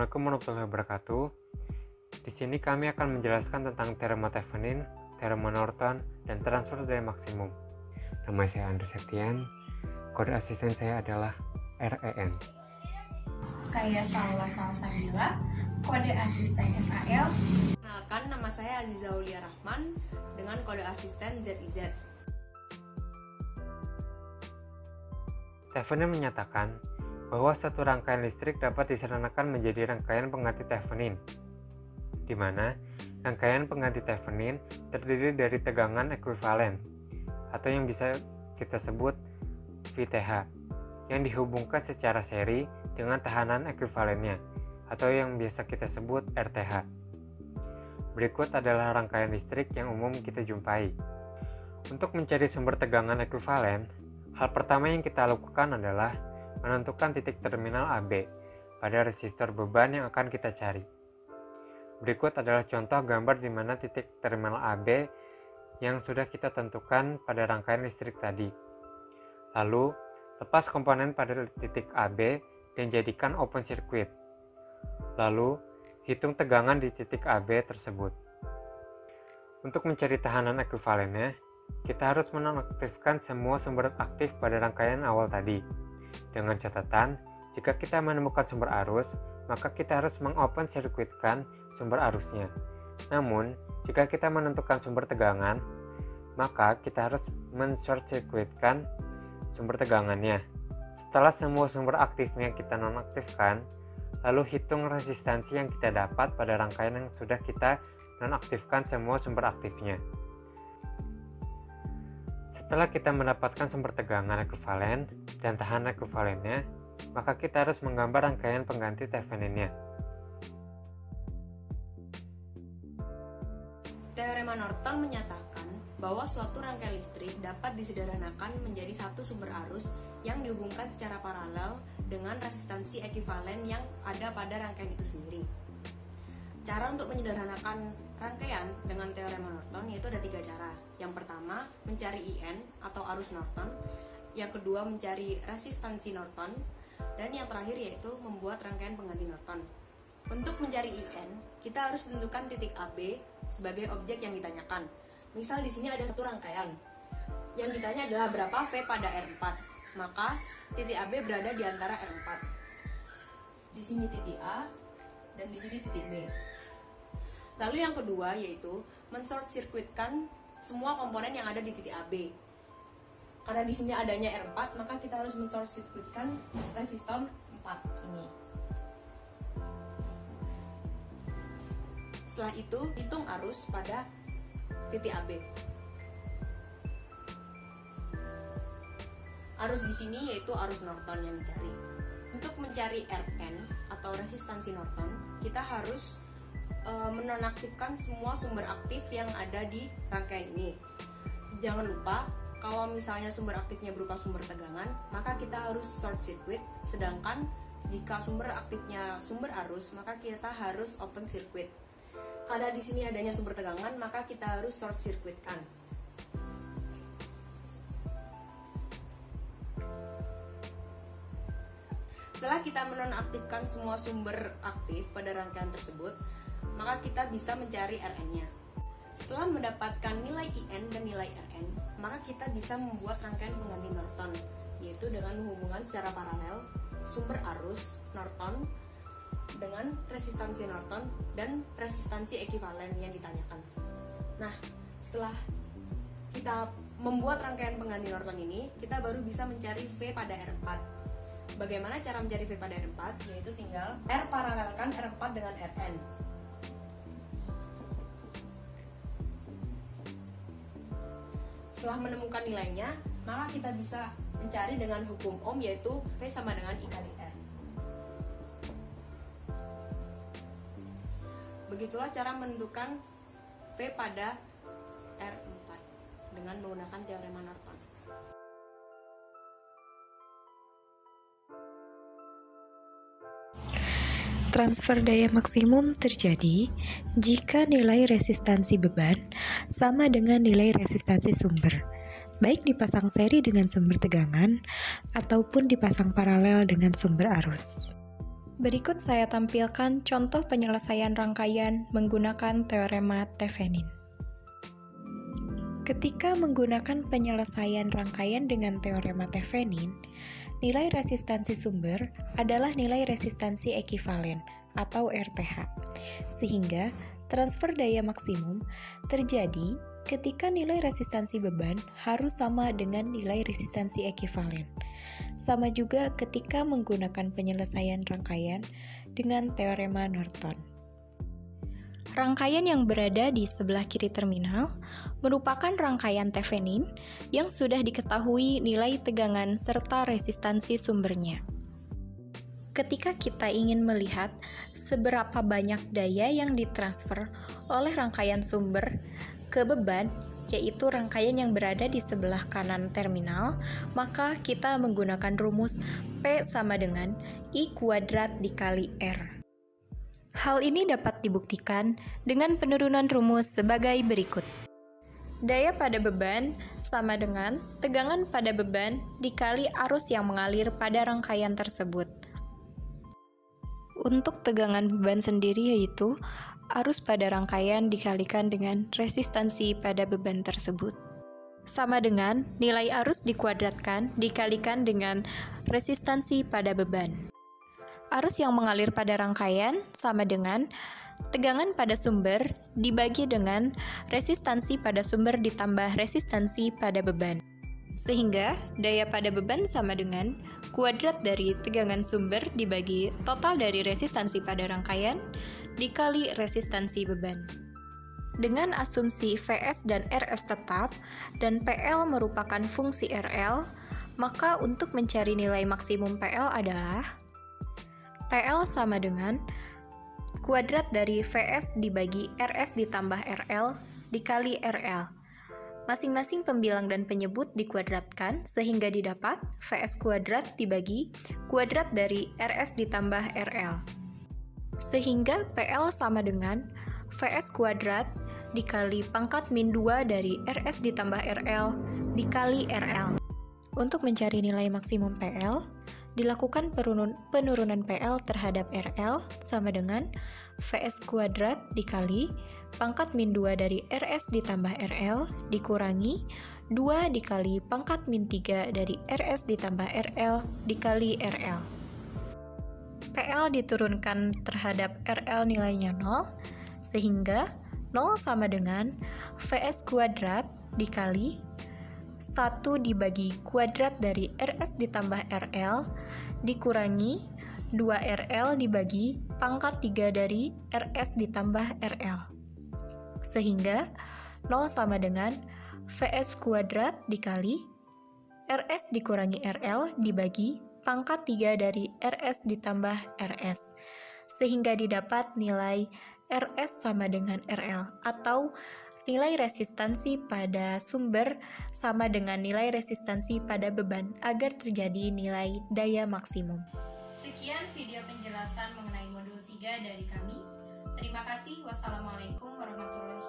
Assalamualaikum warahmatullahi wabarakatuh. Di sini kami akan menjelaskan tentang teorema Thevenin, teorema Norton, dan transfer daya maksimum. Nama saya Andri Septian, kode asisten saya adalah REN. Saya Salwa Salsabila, kode asisten SAL. Kenalkan, nama saya Aziza Aulia Rahman dengan kode asisten ZIZ. Thevenin menyatakan bahwa satu rangkaian listrik dapat disederhanakan menjadi rangkaian pengganti Thevenin, di mana rangkaian pengganti Thevenin terdiri dari tegangan ekuivalen, atau yang bisa kita sebut VTH, yang dihubungkan secara seri dengan tahanan ekuivalennya, atau yang biasa kita sebut RTH. Berikut adalah rangkaian listrik yang umum kita jumpai. Untuk mencari sumber tegangan ekuivalen, hal pertama yang kita lakukan adalah menentukan titik terminal AB pada resistor beban yang akan kita cari. Berikut adalah contoh gambar di mana titik terminal AB yang sudah kita tentukan pada rangkaian listrik tadi. Lalu, lepas komponen pada titik AB dan jadikan open circuit. Lalu, hitung tegangan di titik AB tersebut. Untuk mencari tahanan ekuivalennya, kita harus menonaktifkan semua sumber aktif pada rangkaian awal tadi. Dengan catatan, jika kita menemukan sumber arus, maka kita harus mengopen sirkuitkan sumber arusnya. Namun, jika kita menentukan sumber tegangan, maka kita harus men-short circuitkan sumber tegangannya. Setelah semua sumber aktifnya kita nonaktifkan, lalu hitung resistansi yang kita dapat pada rangkaian yang sudah kita nonaktifkan semua sumber aktifnya. Setelah kita mendapatkan sumber tegangan ekuivalen dan tahanan ekuivalennya, maka kita harus menggambar rangkaian pengganti Theveninnya. Teorema Norton menyatakan bahwa suatu rangkaian listrik dapat disederhanakan menjadi satu sumber arus yang dihubungkan secara paralel dengan resistansi ekuivalen yang ada pada rangkaian itu sendiri. Cara untuk menyederhanakan rangkaian dengan teorema Norton yaitu ada 3 cara. Yang pertama, mencari IN atau arus Norton. Yang kedua, mencari resistansi Norton. Dan yang terakhir yaitu membuat rangkaian pengganti Norton. Untuk mencari IN, kita harus menentukan titik AB sebagai objek yang ditanyakan. Misal di sini ada satu rangkaian. Yang ditanya adalah berapa V pada R4. Maka titik AB berada di antara R4. Di sini titik A dan di sini titik B. Lalu yang kedua yaitu men-short circuitkan semua komponen yang ada di titik AB. Karena di sini adanya R4, maka kita harus men-short circuitkan resistor 4 ini. Setelah itu, hitung arus pada titik AB. Arus di sini yaitu arus Norton yang dicari. Untuk mencari RN atau resistansi Norton, kita harus menonaktifkan semua sumber aktif yang ada di rangkaian ini. Jangan lupa, kalau misalnya sumber aktifnya berupa sumber tegangan, maka kita harus short circuit. Sedangkan jika sumber aktifnya sumber arus, maka kita harus open circuit. Karena di sini adanya sumber tegangan, maka kita harus short circuitkan. Setelah kita menonaktifkan semua sumber aktif pada rangkaian tersebut, maka kita bisa mencari RN-nya. Setelah mendapatkan nilai IN dan nilai RN, maka kita bisa membuat rangkaian pengganti Norton, yaitu dengan menghubungkan secara paralel sumber arus Norton dengan resistansi Norton dan resistansi ekuivalen yang ditanyakan. Nah, setelah kita membuat rangkaian pengganti Norton ini, kita baru bisa mencari V pada R4. Bagaimana cara mencari V pada R4? Yaitu tinggal R paralelkan R4 dengan Rn. Setelah menemukan nilainya, maka kita bisa mencari dengan hukum Ohm, yaitu V sama dengan I kali R. Begitulah cara menentukan V pada R4 dengan menggunakan teorema Norton. Transfer daya maksimum terjadi jika nilai resistansi beban sama dengan nilai resistansi sumber, baik dipasang seri dengan sumber tegangan ataupun dipasang paralel dengan sumber arus. Berikut saya tampilkan contoh penyelesaian rangkaian menggunakan teorema Thevenin. Ketika menggunakan penyelesaian rangkaian dengan teorema Thevenin, nilai resistansi sumber adalah nilai resistansi ekivalen atau RTH, sehingga transfer daya maksimum terjadi ketika nilai resistansi beban harus sama dengan nilai resistansi ekivalen. Sama juga ketika menggunakan penyelesaian rangkaian dengan teorema Norton. Rangkaian yang berada di sebelah kiri terminal merupakan rangkaian Thevenin yang sudah diketahui nilai tegangan serta resistansi sumbernya. Ketika kita ingin melihat seberapa banyak daya yang ditransfer oleh rangkaian sumber ke beban, yaitu rangkaian yang berada di sebelah kanan terminal, maka kita menggunakan rumus P sama dengan I kuadrat dikali R. Hal ini dapat dibuktikan dengan penurunan rumus sebagai berikut. Daya pada beban sama dengan tegangan pada beban dikali arus yang mengalir pada rangkaian tersebut. Untuk tegangan beban sendiri yaitu arus pada rangkaian dikalikan dengan resistansi pada beban tersebut. Sama dengan nilai arus dikuadratkan dikalikan dengan resistansi pada beban. Arus yang mengalir pada rangkaian sama dengan tegangan pada sumber dibagi dengan resistansi pada sumber ditambah resistansi pada beban. Sehingga daya pada beban sama dengan kuadrat dari tegangan sumber dibagi total dari resistansi pada rangkaian dikali resistansi beban. Dengan asumsi Vs dan Rs tetap dan PL merupakan fungsi RL, maka untuk mencari nilai maksimum PL adalah PL sama dengan kuadrat dari Vs dibagi Rs ditambah RL dikali RL. Masing-masing pembilang dan penyebut dikuadratkan sehingga didapat Vs kuadrat dibagi kuadrat dari Rs ditambah RL. Sehingga PL sama dengan Vs kuadrat dikali pangkat min 2 dari Rs ditambah RL dikali RL. Untuk mencari nilai maksimum PL, dilakukan penurunan PL terhadap RL sama dengan Vs kuadrat dikali pangkat min 2 dari Rs ditambah RL dikurangi 2 dikali pangkat min 3 dari Rs ditambah RL dikali RL. PL diturunkan terhadap RL nilainya 0, sehingga 0 sama dengan Vs kuadrat dikali 1 dibagi kuadrat dari Rs ditambah RL dikurangi 2RL dibagi pangkat 3 dari Rs ditambah RL. Sehingga 0 sama dengan Vs kuadrat dikali Rs dikurangi RL dibagi pangkat 3 dari Rs ditambah Rs. Sehingga didapat nilai Rs sama dengan RL atau nilai resistansi pada sumber sama dengan nilai resistansi pada beban agar terjadi nilai daya maksimum. Sekian video penjelasan mengenai modul 3 dari kami. Terima kasih. Wassalamualaikum warahmatullahi wabarakatuh.